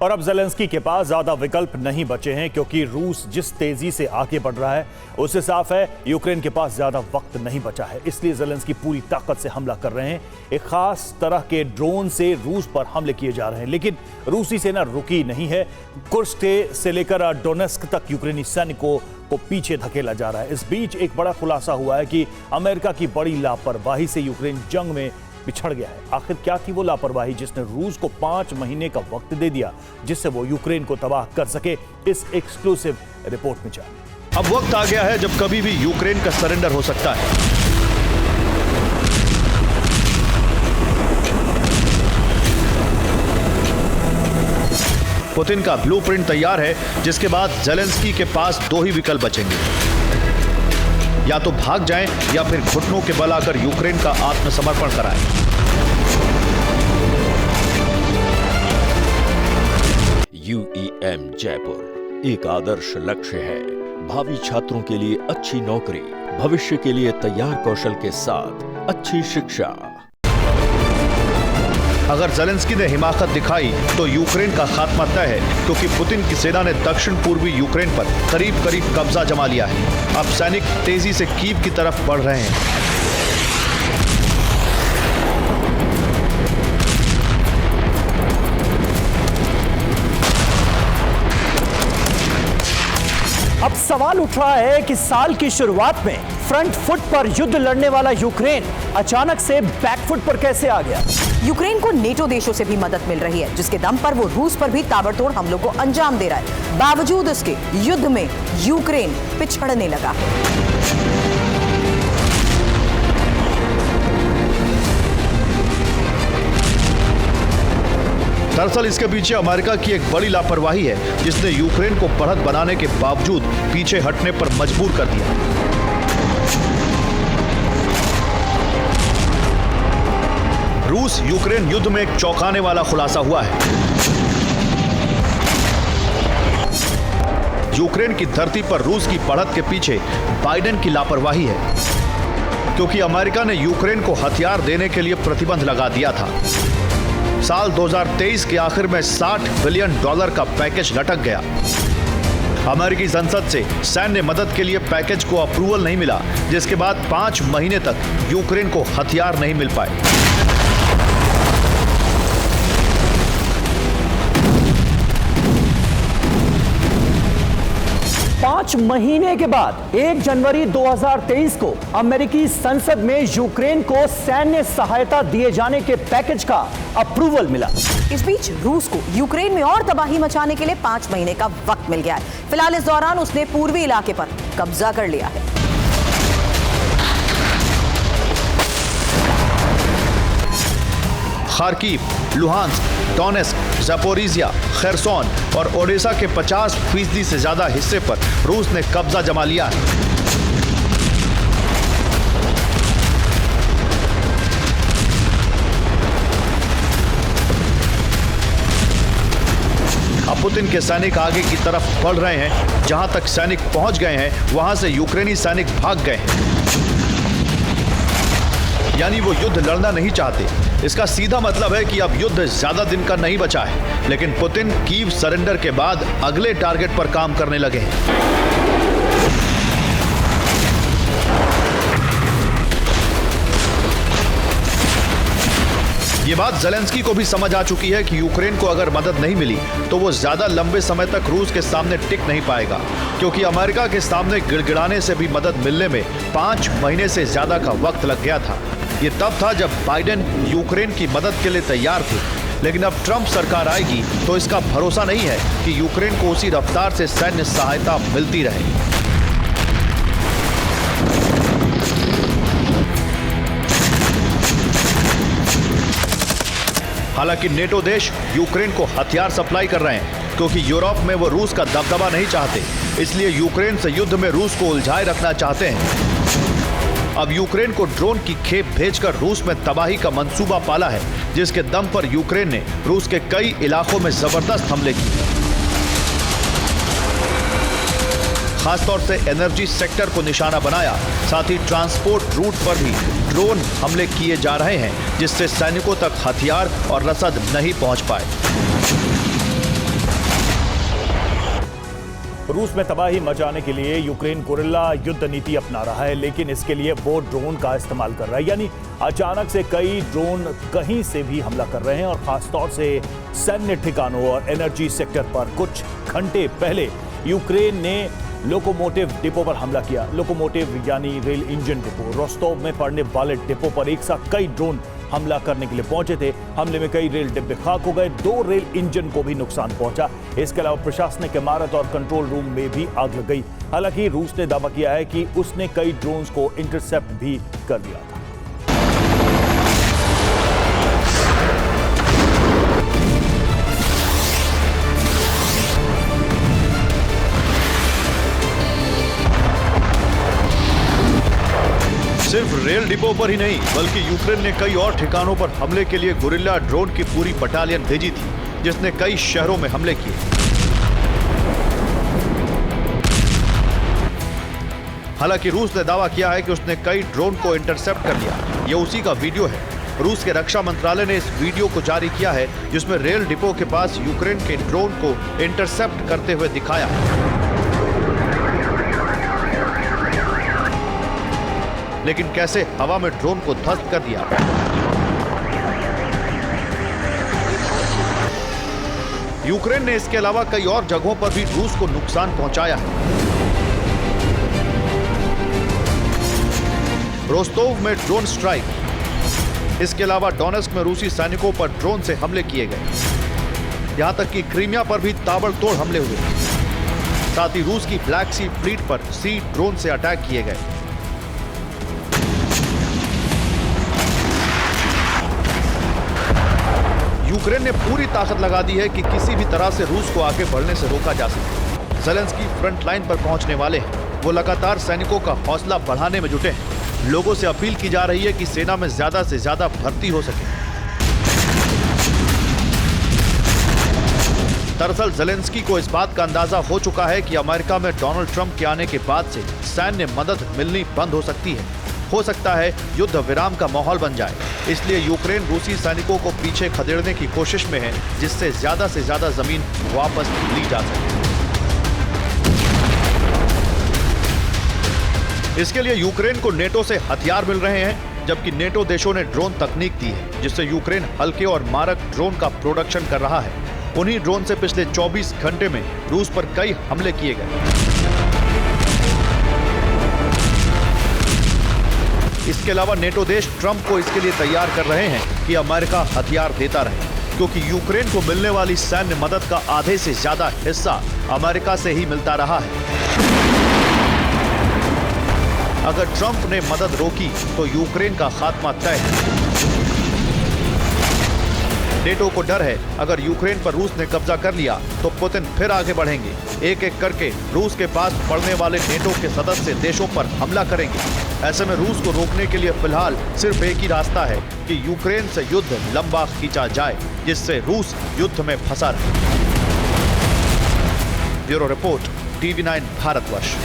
और अब ज़ेलेंस्की के पास ज्यादा विकल्प नहीं बचे हैं, क्योंकि रूस जिस तेजी से आगे बढ़ रहा है उससे साफ है यूक्रेन के पास ज्यादा वक्त नहीं बचा है। इसलिए ज़ेलेंस्की पूरी ताकत से हमला कर रहे हैं। एक खास तरह के ड्रोन से रूस पर हमले किए जा रहे हैं, लेकिन रूसी सेना रुकी नहीं है। कुर्स्क से लेकर डोनेस्क तक यूक्रेनी सैनिकों को पीछे धकेला जा रहा है। इस बीच एक बड़ा खुलासा हुआ है कि अमेरिका की बड़ी लापरवाही से यूक्रेन जंग में पिछड़ गया है। आखिर क्या थी वो लापरवाही जिसने रूस को 5 महीने का वक्त दे दिया, जिससे वो यूक्रेन को तबाह कर सके? इस एक्सक्लूसिव रिपोर्ट में जानिए। अब वक्त आ गया है जब कभी भी यूक्रेन का सरेंडर हो सकता है। पुतिन का ब्लूप्रिंट तैयार है, जिसके बाद ज़ेलेंस्की के पास 2 ही विकल्प बचेंगे। या तो भाग जाएं या फिर घुटनों के बल आकर यूक्रेन का आत्मसमर्पण कराएं। UEM जयपुर एक आदर्श लक्ष्य है। भावी छात्रों के लिए अच्छी नौकरी, भविष्य के लिए तैयार कौशल के साथ अच्छी शिक्षा। अगर ज़ेलेंस्की ने हिमाकत दिखाई तो यूक्रेन का खात्मा तय है, क्योंकि पुतिन की सेना ने दक्षिण पूर्वी यूक्रेन पर करीब करीब कब्जा जमा लिया है। अब सैनिक तेजी से कीव की तरफ बढ़ रहे हैं। अब सवाल उठ रहा है कि साल की शुरुआत में फ्रंट फुट पर युद्ध लड़ने वाला यूक्रेन अचानक से बैकफुट पर कैसे आ गया? यूक्रेन को नेटो देशों से भी मदद मिल रही है, जिसके दम पर वो रूस पर भी ताबड़तोड़ हमलों को अंजाम दे रहा है। बावजूद इसके युद्ध में यूक्रेन पिछड़ने लगा। दरअसल इसके पीछे अमेरिका की एक बड़ी लापरवाही है, जिसने यूक्रेन को बढ़त बनाने के बावजूद पीछे हटने पर मजबूर कर दिया। रूस यूक्रेन युद्ध में एक चौंकाने वाला खुलासा हुआ है। यूक्रेन की धरती पर रूस की बढ़त के पीछे बाइडेन की लापरवाही है, क्योंकि अमेरिका ने यूक्रेन को हथियार देने के लिए प्रतिबंध लगा दिया था। साल 2023 के आखिर में $60 बिलियन का पैकेज लटक गया। अमेरिकी संसद से सैन्य मदद के लिए पैकेज को अप्रूवल नहीं मिला, जिसके बाद 5 महीने तक यूक्रेन को हथियार नहीं मिल पाए। 5 महीने के बाद 1 जनवरी 2023 को अमेरिकी संसद में यूक्रेन को सैन्य सहायता दिए जाने के पैकेज का अप्रूवल मिला। इस बीच रूस को यूक्रेन में और तबाही मचाने के लिए 5 महीने का वक्त मिल गया है। फिलहाल इस दौरान उसने पूर्वी इलाके पर कब्जा कर लिया है। खार्किव, लुहांस्क, डोनेस्क, ज़पोरिजिया, खेरसोन और ओडेसा के 50% से ज्यादा हिस्से पर रूस ने कब्जा जमा लिया है। अब पुतिन के सैनिक आगे की तरफ बढ़ रहे हैं। जहां तक सैनिक पहुंच गए हैं, वहां से यूक्रेनी सैनिक भाग गए हैं। यानी वो युद्ध लड़ना नहीं चाहते। इसका सीधा मतलब है कि अब युद्ध ज्यादा दिन का नहीं बचा है, लेकिन पुतिन कीव सरेंडर के बाद अगले टारगेट पर काम करने लगे हैं। ये बात ज़ेलेंस्की को भी समझ आ चुकी है कि यूक्रेन को अगर मदद नहीं मिली तो वो ज्यादा लंबे समय तक रूस के सामने टिक नहीं पाएगा, क्योंकि अमेरिका के सामने गिड़गिड़ाने से भी मदद मिलने में 5 महीने से ज्यादा का वक्त लग गया था। ये तब था जब बाइडेन यूक्रेन की मदद के लिए तैयार थे, लेकिन अब ट्रंप सरकार आएगी तो इसका भरोसा नहीं है कि यूक्रेन को उसी रफ्तार से सैन्य सहायता मिलती रहे। हालांकि नेटो देश यूक्रेन को हथियार सप्लाई कर रहे हैं, क्योंकि यूरोप में वो रूस का दबदबा नहीं चाहते, इसलिए यूक्रेन से युद्ध में रूस को उलझाए रखना चाहते हैं। अब यूक्रेन को ड्रोन की खेप भेजकर रूस में तबाही का मंसूबा पाला है, जिसके दम पर यूक्रेन ने रूस के कई इलाकों में जबरदस्त हमले किए। खासतौर से एनर्जी सेक्टर को निशाना बनाया। साथ ही ट्रांसपोर्ट रूट पर भी ड्रोन हमले किए जा रहे हैं, जिससे सैनिकों तक हथियार और रसद नहीं पहुंच पाए। रूस में तबाही मचाने के लिए यूक्रेन गुरिल्ला युद्ध नीति अपना रहा है, लेकिन इसके लिए वो ड्रोन का इस्तेमाल कर रहा है। यानी अचानक से कई ड्रोन कहीं से भी हमला कर रहे हैं और खासतौर से सैन्य ठिकानों और एनर्जी सेक्टर पर। कुछ घंटे पहले यूक्रेन ने लोकोमोटिव डिपो पर हमला किया। लोकोमोटिव यानी रेल इंजन डिपो। रोस्टोव में पड़ने वाले डिपो पर एक साथ कई ड्रोन हमला करने के लिए पहुंचे थे। हमले में कई रेल डिब्बे खाक हो गए, 2 रेल इंजन को भी नुकसान पहुंचा। इसके अलावा प्रशासनिक इमारत और कंट्रोल रूम में भी आग लग गई। हालांकि रूस ने दावा किया है कि उसने कई ड्रोन्स को इंटरसेप्ट भी कर दिया था। सिर्फ रेल डिपो पर ही नहीं, बल्कि यूक्रेन ने कई और ठिकानों पर हमले के लिए गुरिल्ला ड्रोन की पूरी बटालियन भेजी थी, जिसने कई शहरों में हमले किए। हालांकि रूस ने दावा किया है कि उसने कई ड्रोन को इंटरसेप्ट कर लिया। यह उसी का वीडियो है। रूस के रक्षा मंत्रालय ने इस वीडियो को जारी किया है, जिसमें रेल डिपो के पास यूक्रेन के ड्रोन को इंटरसेप्ट करते हुए दिखाया। लेकिन कैसे हवा में ड्रोन को ध्वस्त कर दिया। यूक्रेन ने इसके अलावा कई और जगहों पर भी रूस को नुकसान पहुंचाया है। रोस्टोव में ड्रोन स्ट्राइक। इसके अलावा डोनेस्क में रूसी सैनिकों पर ड्रोन से हमले किए गए। यहां तक कि क्रीमिया पर भी ताबड़तोड़ हमले हुए। साथ ही रूस की ब्लैक सी फ्लीट पर सी ड्रोन से अटैक किए गए। यूक्रेन ने पूरी ताकत लगा दी है कि किसी भी तरह से रूस को आगे बढ़ने से रोका जा सके। ज़ेलेंस्की फ्रंट लाइन पर पहुंचने वाले हैं। वो लगातार सैनिकों का हौसला बढ़ाने में जुटे हैं। लोगों से अपील की जा रही है कि सेना में ज्यादा से ज्यादा भर्ती हो सके। दरअसल ज़ेलेंस्की को इस बात का अंदाजा हो चुका है कि अमेरिका में डोनाल्ड ट्रंप के आने के बाद से सैन्य मदद मिलनी बंद हो सकती है। हो सकता है युद्ध विराम का माहौल बन जाए। इसलिए यूक्रेन रूसी सैनिकों को पीछे खदेड़ने की कोशिश में है, जिससे ज्यादा से ज्यादा जमीन वापस ली जा सके। इसके लिए यूक्रेन को नेटो से हथियार मिल रहे हैं, जबकि नेटो देशों ने ड्रोन तकनीक दी है, जिससे यूक्रेन हल्के और मारक ड्रोन का प्रोडक्शन कर रहा है। उन्हीं ड्रोन से पिछले 24 घंटे में रूस पर कई हमले किए गए। इसके अलावा नेटो देश ट्रंप को इसके लिए तैयार कर रहे हैं कि अमेरिका हथियार देता रहे, क्योंकि यूक्रेन को मिलने वाली सैन्य मदद का आधे से ज्यादा हिस्सा अमेरिका से ही मिलता रहा है। अगर ट्रंप ने मदद रोकी तो यूक्रेन का खात्मा तय है। नेटो को डर है, अगर यूक्रेन पर रूस ने कब्जा कर लिया तो पुतिन फिर आगे बढ़ेंगे। एक एक करके रूस के पास पड़ने वाले नेटो के सदस्य देशों पर हमला करेंगे। ऐसे में रूस को रोकने के लिए फिलहाल सिर्फ एक ही रास्ता है कि यूक्रेन से युद्ध लंबा खींचा जाए, जिससे रूस युद्ध में फंसा रहे। Bureau report, TV9 Bharatvarsh.